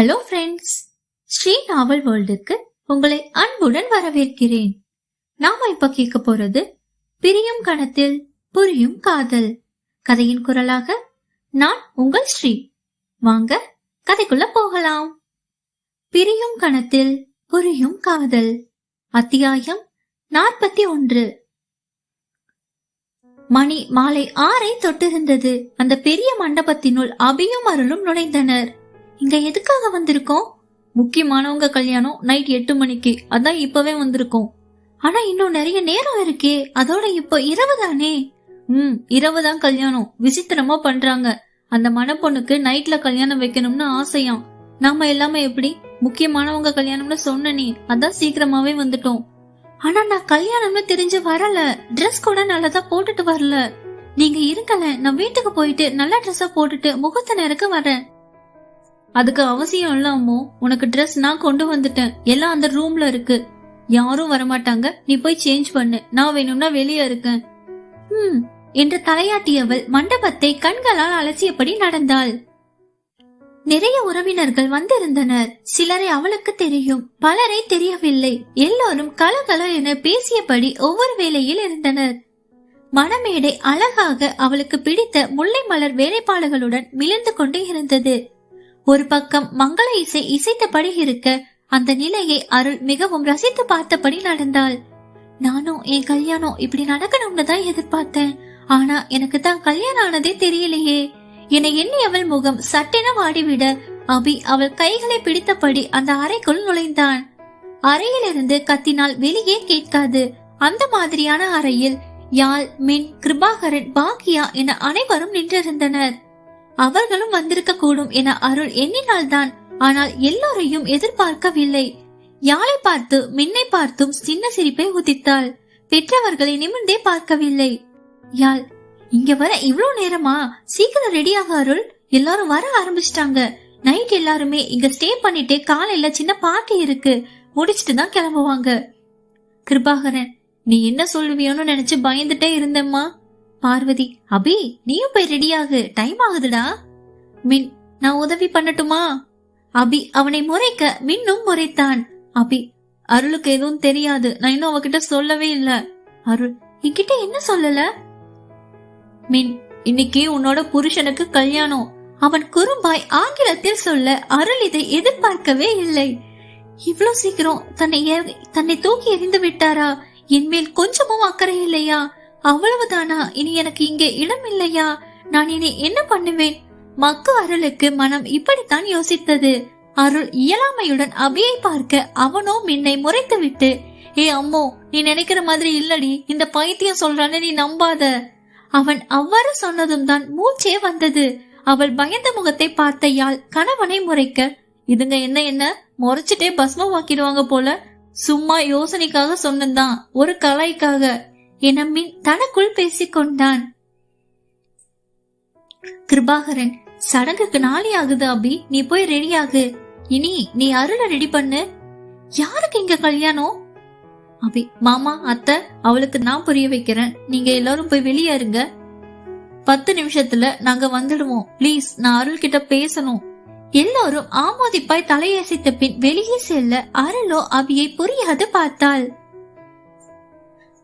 Hello friends, Sri நாவல் வேர்ல்டுக்கு உங்களை அன்புடன் வரவேற்கிறேன். நாம இப்ப கேட்க போறது பிரியும் கணத்தில் புரியும் காதல். கதையின் குரலாக நான் உங்கள் ஸ்ரீ. வாங்க கதைக்குள்ள போகலாம். பிரியும் கணத்தில் புரியும் காதல், அத்தியாயம் 41. மணி மாலை 6 தொட்டிருந்தது. அந்த பெரிய மண்டபத்தினுள் அபியும் அருளும் நுழைந்தனர். இங்க எதுக்காக வந்திருக்கோம்? முக்கியமானவங்க கல்யாணம் நைட் 8 மணிக்கு, அதான் இப்பவே வந்திருக்கோம். ஆனா இன்னும் நிறைய நேரம் இருக்கே, அதோட இப்ப இரவு தானே? இரவுதான் கல்யாணம். விசித்திரமா பண்றாங்க. அந்த மணப்பொண்ணுக்கு நைட்ல கல்யாணம் வைக்கணும்னு ஆசையாம். நாம எல்லாமே எப்படி முக்கியமானவங்க கல்யாணம்னு சொன்னனே, அதான் சீக்கிரமாவே வந்துட்டோம். ஆனா நான் கல்யாணம்னு தெரிஞ்சு வரல. ட்ரெஸ் கூட நல்லதா போட்டுட்டு வரல. நீங்க இருக்கல, நான் வீட்டுக்கு போயிட்டு நல்ல ட்ரெஸ்ஸா போட்டுட்டு முகத்த நேரக்கு வரேன். அதுக்கு அவசியம் இல்ல அம்மோ, உனக்கு ட்ரெஸ் நான் கொண்டு வந்துட்டேன். எல்லாம் அந்த ரூம்ல இருக்கு. யாரும் வரமாட்டாங்க, நீ போய் சேஞ்ச் பண்ணு. நான் வேணும்னா வெளியே இருக்கேன். என்று தலையாட்டியவள் மண்டபத்தை கண்களால் அலசியபடி நடந்தாள். நிறைய உறவினர்கள் வந்திருந்தனர். சிலரை அவளுக்கு தெரியும், பலரை தெரியவில்லை. எல்லோரும் கலகல என பேசியபடி ஒவ்வொரு வேளையில் இருந்தனர். மணமேடை அழகாக அவளுக்கு பிடித்த முல்லை மலர் வேலைப்பாடுகளுடன் மிளர்ந்து கொண்டே இருந்தது. ஒரு பக்கம் மங்கள இசை இசைத்தபடி இருக்க, அந்த நிலையை அருள் மிகவும் ரசித்து பார்த்தபடி நடந்தாள். நானும் என் கல்யாணம் இப்படி நடக்கணும்னு தான் எதிர்பார்த்தேன். ஆனா எனக்கு தான் கல்யாணம் ஆனதே தெரியலையே என எண்ணி அவள் முகம் சட்டென வாடிவிட, அபி அவள் கைகளை பிடித்தபடி அந்த அறைக்குள் நுழைந்தான். அறையிலிருந்து கத்தினால் வெளியே கேட்காது. அந்த மாதிரியான அறையில் யாழ், மின், கிருபாகரன், பாக்கியா என அனைவரும் நின்றிருந்தனர். அவர்களும் வந்திருக்க கூடும் என அருள் எண்ணினால்தான். ஆனால் எல்லோரையும் எதிர்பார்க்கவில்லை. யாழை பார்த்து மின்னை பார்த்தும் சின்ன சிரிப்பை உதித்தாள். பெற்றவர்களை நிமிர்ந்தே பார்க்கவில்லை. யாழ், இங்க வர இவ்வளவு நேரமா? சீக்கிரம் ரெடியாக அருள், எல்லாரும் வர ஆரம்பிச்சிட்டாங்க. நைட் எல்லாருமே இங்க ஸ்டே பண்ணிட்டு காலையில சின்ன பார்ட்டி இருக்கு, முடிச்சிட்டு தான் கிளம்புவாங்க. கிருபாகரன், நீ என்ன சொல்லுவியோன்னு நினைச்சு பயந்துட்டே இருந்தம்மா. பார்வதி, அபி நீயும் போய் ரெடியாகு, டைம் ஆகுதுடா. மின், நான் உதவி பண்ணட்டுமா? அபி அவனை முறைக்க மின்னும் முறைத்தான். அபி, அருளுக்கு எதுவும் தெரியாது, நான் இன்னும் அவகிட்ட சொல்லவே இல்ல. அருள், என்கிட்ட என்ன சொல்லல? மின், இன்னைக்கு உன்னோட புருஷனுக்கு கல்யாணம். அவன் குறும்பாய் ஆங்கிலத்தில் சொல்ல அருள் இதை எதிர்பார்க்கவே இல்லை. இவ்வளவு சீக்கிரம் தன்னை தூக்கி எறிந்து விட்டாரா? என் மேல் கொஞ்சமும் அக்கறை இல்லையா? அவ்வளவுதானா? இனி எனக்கு இங்கே இடம் இல்லையா? நான் இனி என்ன பண்ணுவேன்? மக்கு அருளுக்கு மனம் இப்படித்தான் யோசித்தது. அருள் இயலாமையுடன் அபியை பார்க்க அவனோ மின்னை முறைத்து விட்டு, ஏ அம்மோ, நீ நினைக்கிற மாதிரி இல்லடி, இந்த பைத்தியம் சொல்றான்னு நீ நம்பாத. அவன் அவ்வாறு சொன்னதும் தான் மூச்சே வந்தது. அவள் பயந்த முகத்தை பார்த்த யாழ் கணவனை முறைக்க, இதுங்க என்ன முறைச்சிட்டே பஸ்மமாக்கிடுவாங்க போல, சும்மா யோசனைக்காக சொன்னதான், ஒரு கலாய்க்காக என மின் தனக்குள் பேசிக் கொண்டான். கிருபாகரன், சடங்குக்கு நாளை ஆகுது அபி, நீ போய் ரெடியாகு. இனி நீ அருளை ரெடி பண்ணு. யாருக்கு இங்க கல்யாணம்? அபி, மாமா, அத்தை, அவளுக்கு நான் புரிய வைக்கிறேன். நீங்க எல்லாரும் போய் வெளியே இருங்க. 10 நிமிஷத்துல நாங்க வந்துடுவோம். பிளீஸ், நான் அருள் கிட்ட பேசணும். எல்லோரும் ஆமோதிப்பாய் தலையசைத்த பின் வெளியே செல்ல அருளோ அபியை புரியாது பார்த்தாள்.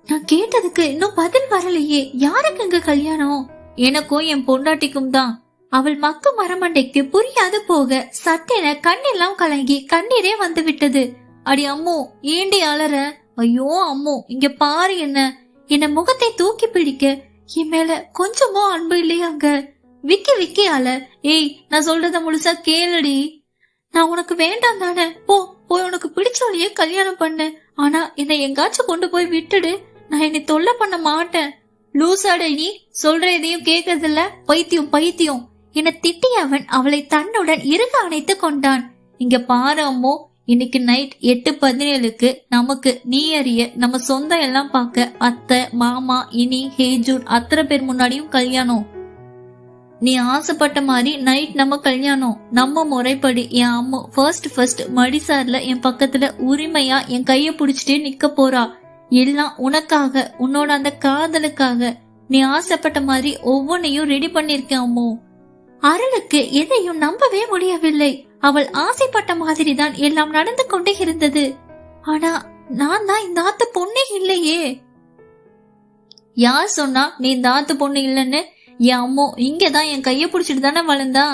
நான் கேட்டதுக்கு இன்னும் பதில் வரலையே. யாருக்கு இங்க கல்யாணம்? எனக்கும் என் பொண்டாட்டிக்கும் தான். அவள் மக்கு மரமண்டைக்கு புரியாது போக சட்டென கண்ணெல்லாம் கலங்கி கண்ணீரே வந்து விட்டது. அடி அம்மோ, ஏண்டி அலற? ஐயோ அம்மோ, இங்க பாரு என்ன முகத்தை தூக்கி பிடிக்க, என் மேல கொஞ்சமோ அன்பு இல்லையாங்க? விக்கி விக்கி அல. ஏய், நான் சொல்றத முழுசா கேளுடி. நான் உனக்கு வேண்டாம் தானே? போய் உனக்கு பிடிச்சவளையே கல்யாணம் பண்ணு. ஆனா என்னை எங்காச்சும் கொண்டு போய் விட்டுடு. நான் என்னை தொல்லை பண்ண மாட்டேன். லூசாட, நீ சொல்ற எதையும் கேட்கறதில்ல. பைத்தியம் என திட்டியவன் அவளை தன்னுடன் இறுக அணைத்து கொண்டான். இங்க பாரு அம்மோ, இன்னைக்கு நைட் 8:17க்கு நமக்கு நீ அறிய நம்ம சொந்தம் எல்லாம் பார்க்க அத்தை, மாமா, இனி, ஹேஜூன் அத்தனை பேர் முன்னாடியும் கல்யாணம். நீ ஆசைப்பட்ட மாதிரி நைட் நம்ம கல்யாணம். நம்ம முறைப்படி என் அம்மா ஃபர்ஸ்ட் மடிசார்ல என் பக்கத்துல உரிமையா என் கைய புடிச்சிட்டே நிக்க போறா. எல்லாம் உனக்காக, உன்னோட அந்த காதலுக்காக. நீ ஆசைப்பட்ட மாதிரி ஒவ்வொன்னையும் ரெடி பண்ணிருக்கேன் அம்மோ. அருளுக்கு எதையும் நம்பவே முடியவில்லை. அவள் ஆசைப்பட்ட மாதிரிதான் எல்லாம் நடந்து கொண்டே இருந்தது. ஆனா நான் தான் இந்த ஆத்து பொண்ணே இல்லையே. யார் சொன்னா நீ இந்த ஆத்து பொண்ணு இல்லன்னு? என் அம்மோ இங்கதான் என் கைய புடிச்சிட்டு தானே வளர்ந்தா.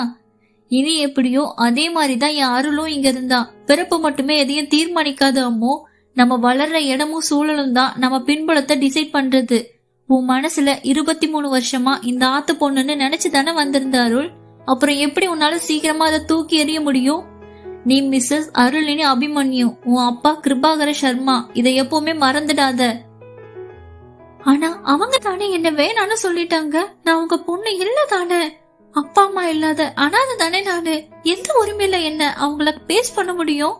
இனி எப்படியோ அதே மாதிரிதான் என் அருளும் இங்க இருந்தா. பிறப்பு மட்டுமே எதையும் தீர்மானிக்காது அம்மோ. நம்ம வளர்ற இடமும் சூழலும் தான் நம்ம பின்புலத்தை டிசைட் பண்றது. உன் மனசுல 23 வருஷமா இந்த ஆத்து பொண்ணுன்னு நினைச்சு தானே வந்திருந்த அருள். அப்புறம் எப்படி உன்னால சீக்கிரமா அதை தூக்கி எறிய முடியும்? நீ மிஸ்ஸஸ் அருளினி அபிமன்யு, உன் அப்பா கிருபாகர சர்மா. இதை எப்பவுமே மறந்துடாத. ஆனா அவங்க தானே என்ன வேணான்னு சொல்லிட்டாங்க. நான் உங்க பொண்ணு இல்ல தானே. அப்பா அம்மா இல்லாத அனாதை தானே நானு. எந்த உரிமையில என்ன அவங்கள பேஸ் பண்ண முடியும்?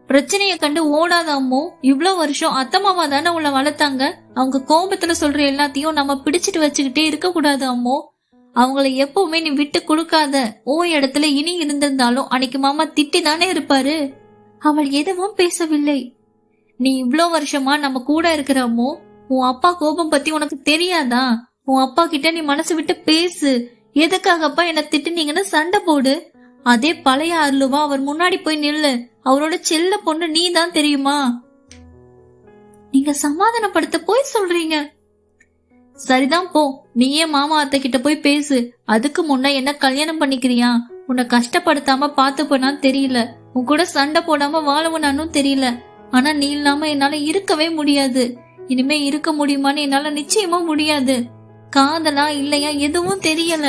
பிரச்சனைய கண்டு ஓடாத அம்மோ. இவ்வளவு வருஷம் அத்தை மாமா தானே உள்ள வளர்த்தாங்க. அவங்க கோபத்துல சொல்ற எல்லாத்தையும் நம்ம பிடிச்சிட்டு வச்சுக்கிட்டே இருக்க கூடாது அம்மோ. அவங்கள எப்பவுமே நீ விட்டு கொடுக்காத. இடத்துல இனி இருந்திருந்தாலும் அன்னைக்கு மாமா திட்டி தானே இருப்பாரு. அவள் எதுவும் பேசவில்லை. நீ இவ்வளவு வருஷமா நம்ம கூட இருக்கிற அம்மோ. உன் அப்பா கோபம் பத்தி உனக்கு தெரியாதா? உன் அப்பா கிட்ட நீ மனசு விட்டு பேசு. எதுக்காகப்பா என்ன திட்டுனீங்கன்னு சண்டை போடு. அதே பழைய அருளுவா அவர் முன்னாடி போய் நில்லு. அவரோட செல்ல பொண்ணு நீ தான் தெரியுமா? நீங்க சமாதானப்படுத்த போய் சொல்றீங்க. சரிதான் போ. நீயே மாமா அத்தை கிட்ட போய் பேசு. அதுக்கு முன்ன என்ன கல்யாணம் பண்ணிக்கிறியா? உன்னை கஷ்டப்படுத்தாம பாத்து போனான்னு தெரியல. உன் கூட சண்டை போடாம வாழவனானும் தெரியல. ஆனா நீ இல்லாம என்னால இருக்கவே முடியாது. இனிமே இருக்க முடியுமான்னு என்னால நிச்சயமா முடியாது. காதலா இல்லையா எதுவும் தெரியல.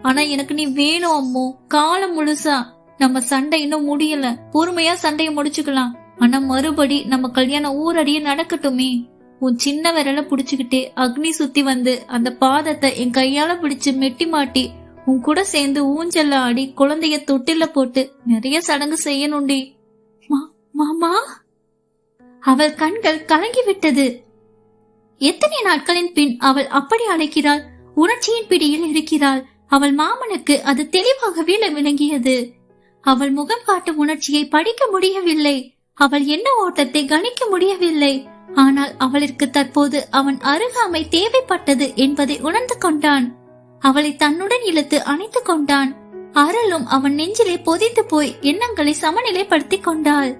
ஆனா எனக்கு நீ வேணும் அம்மோ. காலம் முழுசா. நம்ம சண்டை இன்னும் முடியல. பொறுமையா சண்டையை முடிச்சுக்கலாம். ஆனா மறுபடி நம்ம கல்யாணம் ஊரடியே நடக்கட்டுமே. உன் சின்ன விரல புடிச்சுக்கிட்டே அக்னி சுத்தி வந்து அந்த பாதத்தை என் கையால பிடிச்சு மெட்டி மாட்டி உன் கூட சேர்ந்து ஊஞ்சல்ல ஆடி குழந்தைய தொட்டில போட்டு நிறைய சடங்கு செய்யணுண்டி. மாமா. அவள் கண்கள் கலங்கி விட்டது. எத்தனை நாட்களின் பின் அவள் அப்படி அழைக்கிறாள். உணர்ச்சியின் பிடியில் இருக்கிறாள். அவள் மாமனுக்கு அது தெளிவாகவே விளங்கியது. அவள் முகம் காட்டும் உணர்ச்சியை படிக்க முடியவில்லை. அவள் என்ன ஓட்டத்தை கணிக்க முடியவில்லை. ஆனால் அவளிற்கு தற்போது அவன் அருகாமை தேவைப்பட்டது என்பதை உணர்ந்து கொண்டான். அவளை தன்னுடன் இழுத்து அணைத்துக் கொண்டான். அருளும் அவன் நெஞ்சிலே பொதிந்து போய் எண்ணங்களை சமநிலைப்படுத்திக் கொண்டாள்.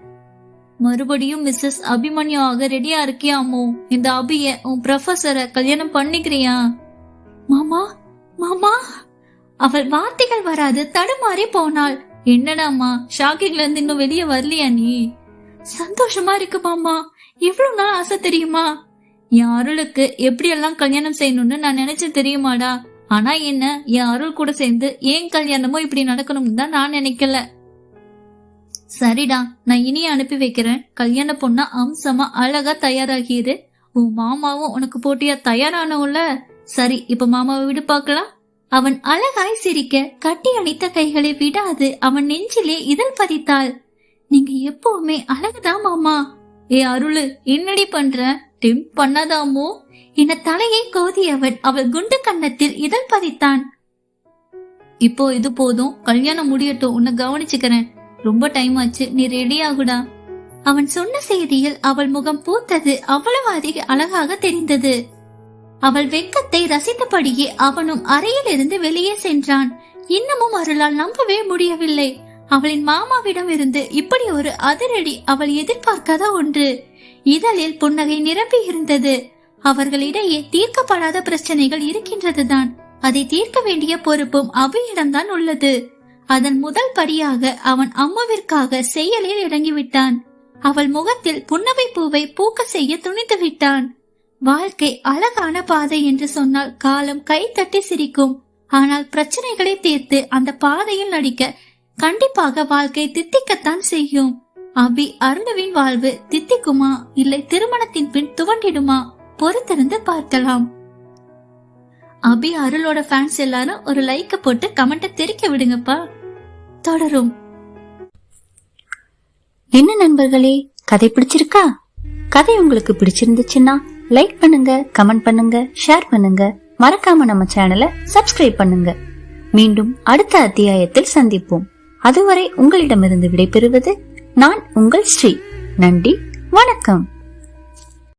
மறுபடியும் மிஸ்ஸஸ் அபிமன்யு ஆக ரெடியா இருக்கியாமோ? இந்த அபிய உன் ப்ரொஃபசரை கல்யாணம் பண்ணிக்கிறியா? மாமா மாமா. அவள் வார்த்தைகள் வராது தடுமாறி போனாள். என்னடாமா ஷாக்கிங்ல இருந்து இன்னும் வெளியே வரலையா நீ? சந்தோஷமா இருக்கு மாமா. இவ்வளவு நாள் ஆசை தெரியுமா? என் அருளுக்கு எப்படி எல்லாம் கல்யாணம் செய்யணும்னு நான் நினைச்சேன் தெரியுமாடா. ஆனா என்ன, என் அருள் கூட சேர்ந்து ஏன் கல்யாணமோ இப்படி நடக்கணும்னு தான் நான் நினைக்கல. சரிடா, நான் இனிய அனுப்பி வைக்கிறேன். கல்யாண பொண்ணா அம்சமா அழகா தயாராகிரு. உன் மாமாவும் உனக்கு போட்டியா தயாரானவுல. சரி, இப்ப மாமாவை விடு பாக்கலாம். அவன் அழகாய் சிரிக்க கட்டி அணைத்த கைகளை விடாது அவன் நெஞ்சிலே இதழ் பதித்தாள். நீங்க எப்பவுமே அழகுதான் மாமா. ஏ அருளு, என்னடி பண்ற? டிம் பண்ணாதாமோ? என தலையை கோதியவன் அவள் குண்டு கன்னத்தில் இதழ் பதித்தான். இப்போ இது போதும், கல்யாணம் முடியட்டும், உன்னை கவனிச்சுக்கிறேன். ரொம்ப டைம் ஆச்சு, நீ ரெடி ஆகுடா. அவன் சொன்ன செய்தியில் அவள் முகம் பூத்தது அவ்வளவு அதிக அழகாக தெரிந்தது. அவள் வெட்கத்தை ரசித்தபடியே அவனும் அறையில் இருந்து வெளியே சென்றான். இன்னமும் அருளால் நம்பவே முடியவில்லை. அவளின் மாமாவிடம் இருந்து இப்படி ஒரு அதிரடி அவள் எதிர்பார்க்காத ஒன்று. இதழில் புன்னகை நிரம்பி இருந்தது. அவர்களிடையே தீர்க்கப்படாத பிரச்சனைகள் இருக்கின்றதுதான். அதை தீர்க்க வேண்டிய பொறுப்பும் அபியிடம்தான் உள்ளது. அதன் முதல் படியாக அவன் அம்மாவிற்காக செயலில் இறங்கிவிட்டான். அவள் முகத்தில் புன்னகை பூவை பூக்க செய்ய துணிந்து விட்டான். வாழ்க்கை அழகான பாதை என்று சொன்னால் காலம் கை தட்டி சிரிக்கும். ஆனால் பிரச்சனைகளை தீர்த்து அந்த பாதையில் நடிக்க கண்டிப்பாக வாழ்க்கை தித்திக்கத்தான் செய்யும். அபி அருளுவின் வாழ்வு தித்திக்குமா, இல்லை திருமணத்தின் பின் துவண்டிடுமா? பொறுத்திருந்து பார்க்கலாம். அபி அருளோட ஃபேன்ஸ் எல்லாரும் ஒரு லைக் போட்டு கமெண்ட தெரிக்க விடுங்கப்பா. தொடரும். என்ன நண்பர்களே, கதை பிடிச்சிருக்கா? கதை உங்களுக்கு பிடிச்சிருந்துச்சுன்னா லைக் பண்ணுங்க, கமெண்ட் பண்ணுங்க, ஷேர் பண்ணுங்க. மறக்காம நம்ம சேனலை சப்ஸ்கிரைப் பண்ணுங்க. மீண்டும் அடுத்த அத்தியாயத்தில் சந்திப்போம். அதுவரை உங்களிடமிருந்து விடைபெறுவது நான் உங்கள் ஸ்ரீ. நன்றி, வணக்கம்.